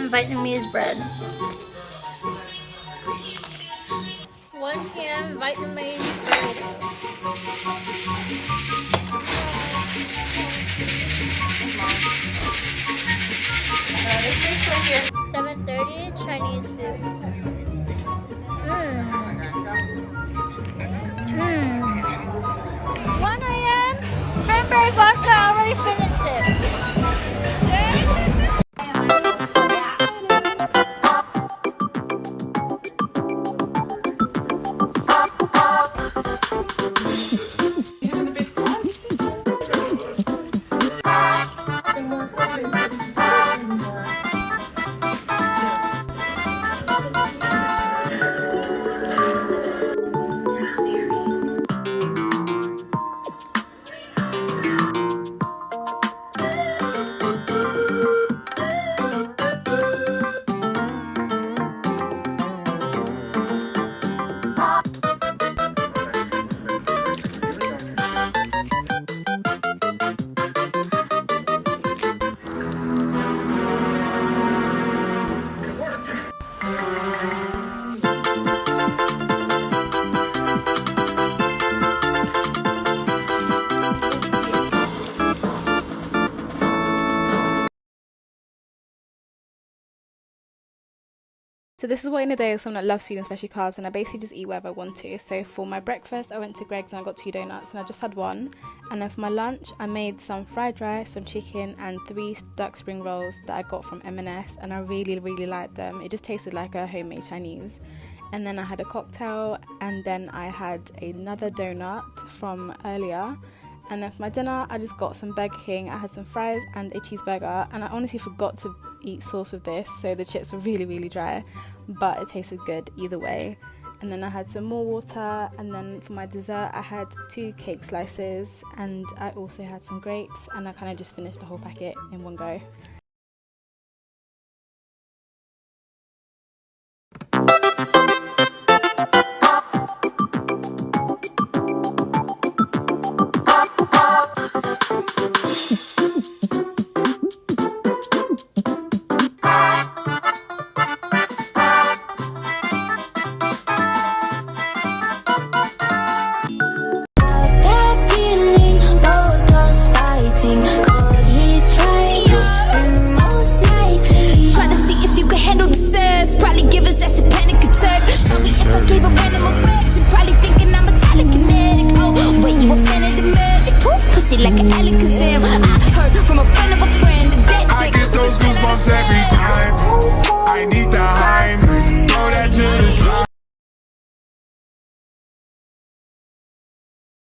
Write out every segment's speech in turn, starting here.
Vietnamese bread. 1 p.m. Vietnamese burrito. This is right here. 7:30 Chinese food. Mmm. 1 a.m. Cranberry vodka. I already finished it. So this is what in a day of someone that loves food and especially carbs, and I basically just eat whatever I want to. So for my breakfast I went to Greg's and I got 2 donuts and I just had one, and then for my lunch I made some fried rice, some chicken and 3 duck spring rolls that I got from M&S, and I really liked them. It just tasted like a homemade Chinese. And then I had a cocktail, and then I had another donut from earlier. And then for my dinner, I just got some Burger King. I had some fries and a cheeseburger, and I honestly forgot to eat sauce with this, so the chips were really dry, but it tasted good either way. And then I had some more water, and then for my dessert I had 2 cake slices, and I also had some grapes, and I kind of just finished the whole packet in one go. Like an Alakazam, I heard from a friend of a friend that I get those goosebumps every time. I need the Heim, throw that to the side.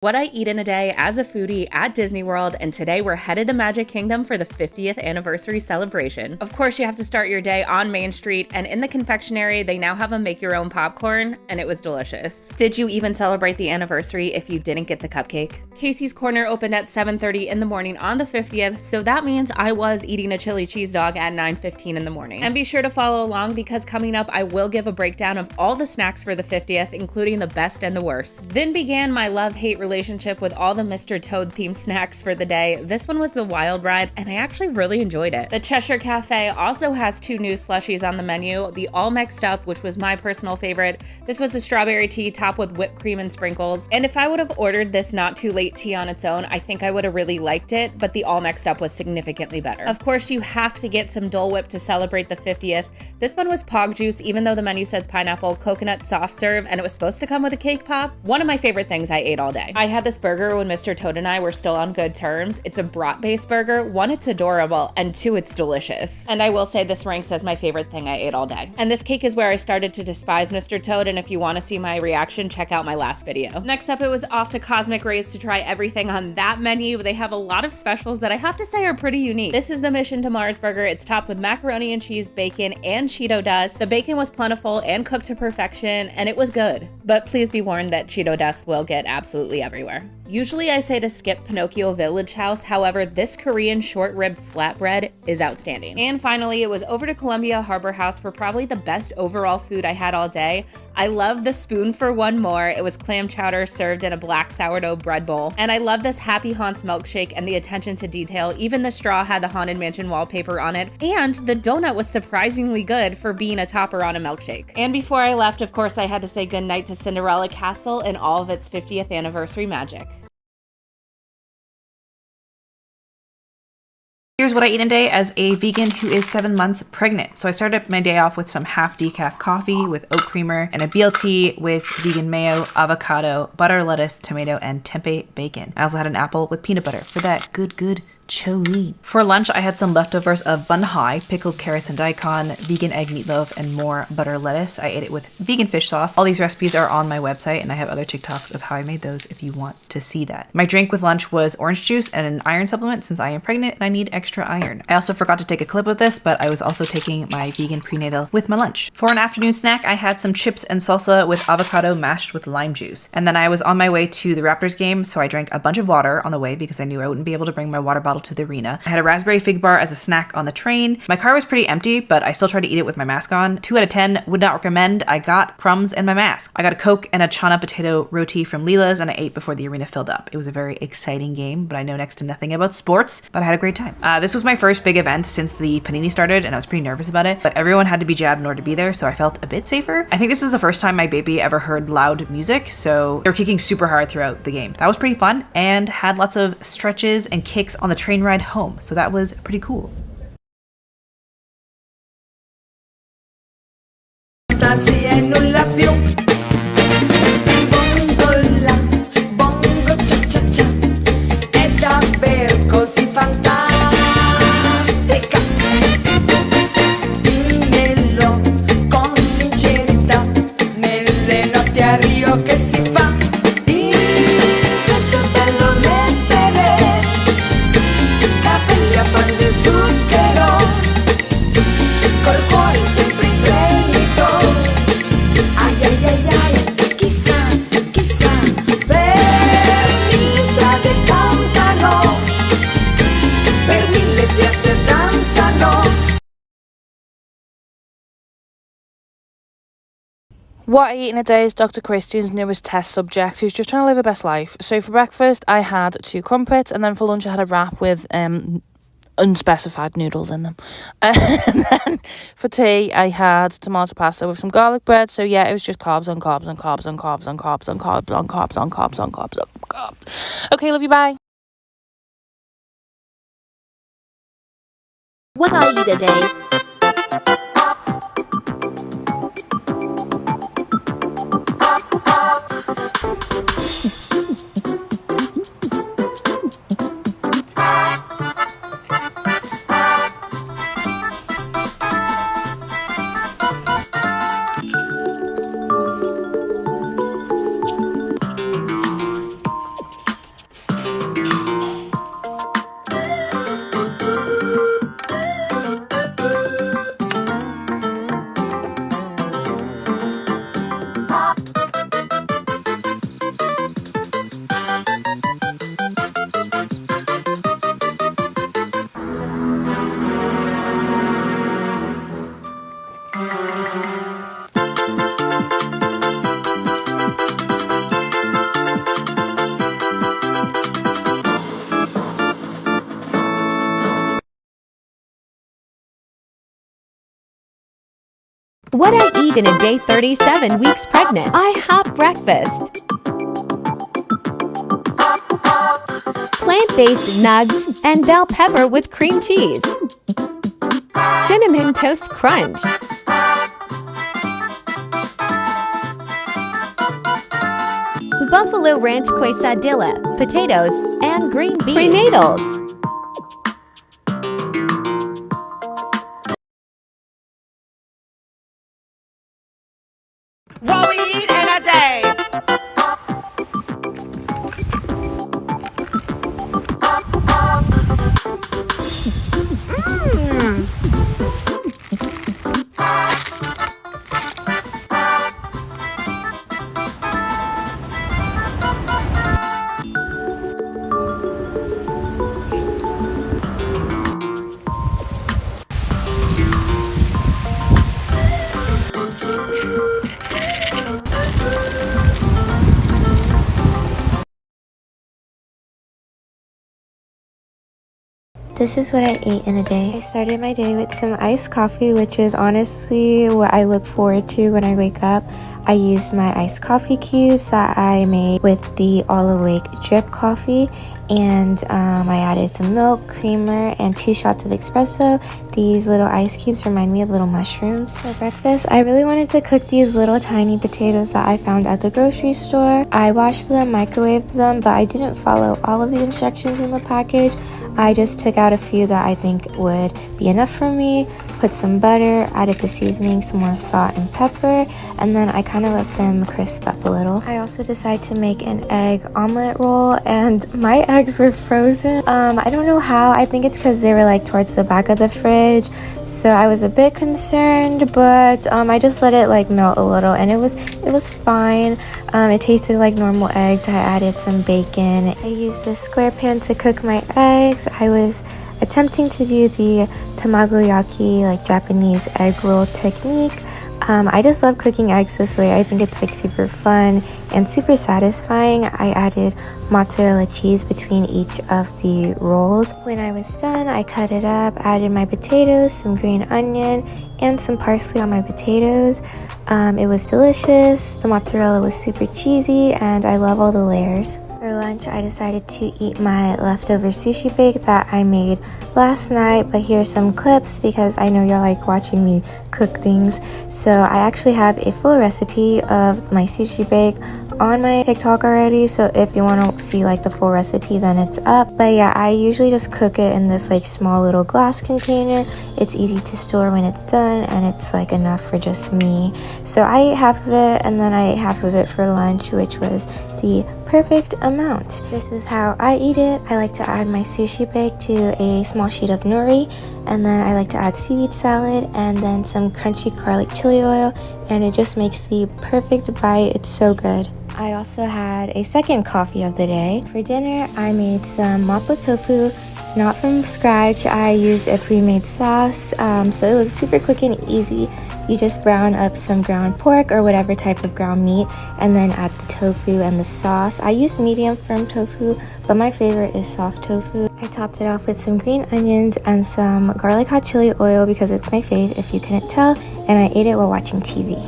What I eat in a day as a foodie at Disney World, and today we're headed to Magic Kingdom for the 50th anniversary celebration. Of course, you have to start your day on Main Street, and in the confectionery, they now have a make your own popcorn, and it was delicious. Did you even celebrate the anniversary if you didn't get the cupcake? Casey's Corner opened at 7:30 in the morning on the 50th, so that means I was eating a chili cheese dog at 9:15 in the morning. And be sure to follow along, because coming up, I will give a breakdown of all the snacks for the 50th, including the best and the worst. Then began my love-hate relationship with all the Mr. Toad themed snacks for the day. This one was the wild ride, and I actually really enjoyed it. The Cheshire Cafe also has 2 new slushies on the menu. The All Mixed Up, which was my personal favorite. This was a strawberry tea topped with whipped cream and sprinkles. And if I would have ordered this Not Too Late tea on its own, I think I would have really liked it, but the All Mixed Up was significantly better. Of course, you have to get some Dole Whip to celebrate the 50th. This one was Pog Juice, even though the menu says pineapple, coconut soft serve, and it was supposed to come with a cake pop. One of my favorite things I ate all day. I had this burger when Mr. Toad and I were still on good terms. It's a brat-based burger. 1, it's adorable, and 2, it's delicious. And I will say this ranks as my favorite thing I ate all day. And this cake is where I started to despise Mr. Toad, and if you want to see my reaction, check out my last video. Next up, it was off to Cosmic Rays to try everything on that menu. They have a lot of specials that I have to say are pretty unique. This is the Mission to Mars burger. It's topped with macaroni and cheese, bacon, and Cheeto dust. The bacon was plentiful and cooked to perfection, and it was good. But please be warned that Cheeto dust will get absolutely everywhere. Usually I say to skip Pinocchio Village House, however, this Korean short rib flatbread is outstanding. And finally, it was over to Columbia Harbor House for probably the best overall food I had all day. I love the spoon for one more. It was clam chowder served in a black sourdough bread bowl. And I love this Happy Haunts milkshake and the attention to detail. Even the straw had the Haunted Mansion wallpaper on it. And the donut was surprisingly good for being a topper on a milkshake. And before I left, of course, I had to say goodnight to Cinderella Castle and all of its 50th anniversary magic. Here's what I eat in a day as a vegan who is 7 months pregnant. So I started my day off with some half decaf coffee with oat creamer and a BLT with vegan mayo, avocado, butter, lettuce, tomato, and tempeh bacon. I also had an apple with peanut butter for that good choline. For lunch, I had some leftovers of bun hai, pickled carrots and daikon, vegan egg meatloaf, and more butter lettuce. I ate it with vegan fish sauce. All these recipes are on my website, and I have other TikToks of how I made those if you want to see that. My drink with lunch was orange juice and an iron supplement since I am pregnant and I need extra iron. I also forgot to take a clip of this, but I was also taking my vegan prenatal with my lunch. For an afternoon snack, I had some chips and salsa with avocado mashed with lime juice. And then I was on my way to the Raptors game, so I drank a bunch of water on the way because I knew I wouldn't be able to bring my water bottle to the arena. I had a raspberry fig bar as a snack on the train. My car was pretty empty, but I still tried to eat it with my mask on. 2 out of 10, would not recommend. I got crumbs and my mask. I got a Coke and a chana potato roti from Leela's, and I ate before the arena filled up. It was a very exciting game, but I know next to nothing about sports, but I had a great time. This was my first big event since the Panini started, and I was pretty nervous about it, but everyone had to be jabbed in order to be there, so I felt a bit safer. I think this was the first time my baby ever heard loud music, so they were kicking super hard throughout the game. That was pretty fun, and had lots of stretches and kicks on the train ride home, so that was pretty cool. What I eat in a day is Dr. Christian's newest test subject, who's just trying to live her best life. So for breakfast, I had 2 crumpets, and then for lunch, I had a wrap with unspecified noodles in them. And then for tea, I had tomato pasta with some garlic bread. So yeah, it was just carbs on carbs on carbs on carbs on carbs on carbs on carbs on carbs on carbs on carbs. Okay, love you, bye. What I eat a day. What I eat in a day 37 weeks pregnant. I have breakfast. Plant-based nugs and bell pepper with cream cheese. Cinnamon toast crunch. Buffalo ranch quesadilla, potatoes, and green beans. Prenatals. What we eat in a day. This is what I ate in a day. I started my day with some iced coffee, which is honestly what I look forward to when I wake up. I used my iced coffee cubes that I made with the All Awake drip coffee, and I added some milk, creamer, and 2 shots of espresso. These little ice cubes remind me of little mushrooms. For breakfast, I really wanted to cook these little tiny potatoes that I found at the grocery store. I washed them, microwaved them, but I didn't follow all of the instructions in the package. I just took out a few that I think would be enough for me, put some butter, added the seasoning, some more salt and pepper, and then I kind of let them crisp up a little. I also decided to make an egg omelet roll, and my eggs were frozen. I don't know how. I think it's because they were like towards the back of the fridge, so I was a bit concerned, but I just let it like melt a little, and it was fine. It tasted like normal eggs. I added some bacon. I used a square pan to cook my eggs. I was attempting to do the tamagoyaki, like Japanese egg roll technique. I just love cooking eggs this way. I think it's like super fun and super satisfying. I added mozzarella cheese between each of the rolls. When I was done, I cut it up, added my potatoes, some green onion, and some parsley on my potatoes. It was delicious. The mozzarella was super cheesy, and I love all the layers. For lunch, I decided to eat my leftover sushi bake that I made last night, but here's some clips because I know y'all like watching me cook things. So I actually have a full recipe of my sushi bake on my TikTok already, so if you want to see like the full recipe, then it's up. But yeah, I usually just cook it in this like small little glass container. It's easy to store when it's done, and it's like enough for just me. So I ate half of it, and then I ate half of it for lunch, which was the perfect amount. This is how I eat it. I like to add my sushi bake to a small sheet of nori, and then I like to add seaweed salad and then some crunchy garlic chili oil, and it just makes the perfect bite. It's so good. I also had a second coffee of the day. For dinner, I made some mapo tofu, not from scratch. I used a pre-made sauce, so it was super quick and easy. You just brown up some ground pork or whatever type of ground meat, and then add the tofu and the sauce. I used medium firm tofu, but my favorite is soft tofu. I topped it off with some green onions and some garlic hot chili oil because it's my fave if you couldn't tell, and I ate it while watching TV.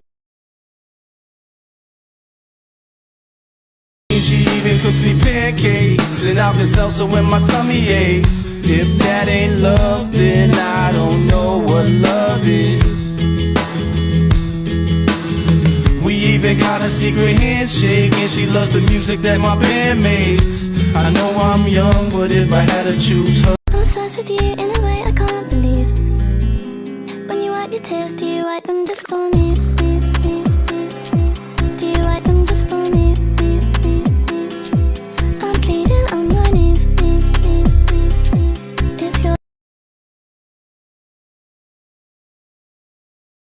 She even cooks me pancakes and Alka-Seltzer when my tummy aches. If that ain't love, then I don't know what love is. We even got a secret handshake, and she loves the music that my band makes. I know I'm young, but if I had to choose her, I'm obsessed with you in a way I can't believe. When you wipe your tears, do you wipe them just for me?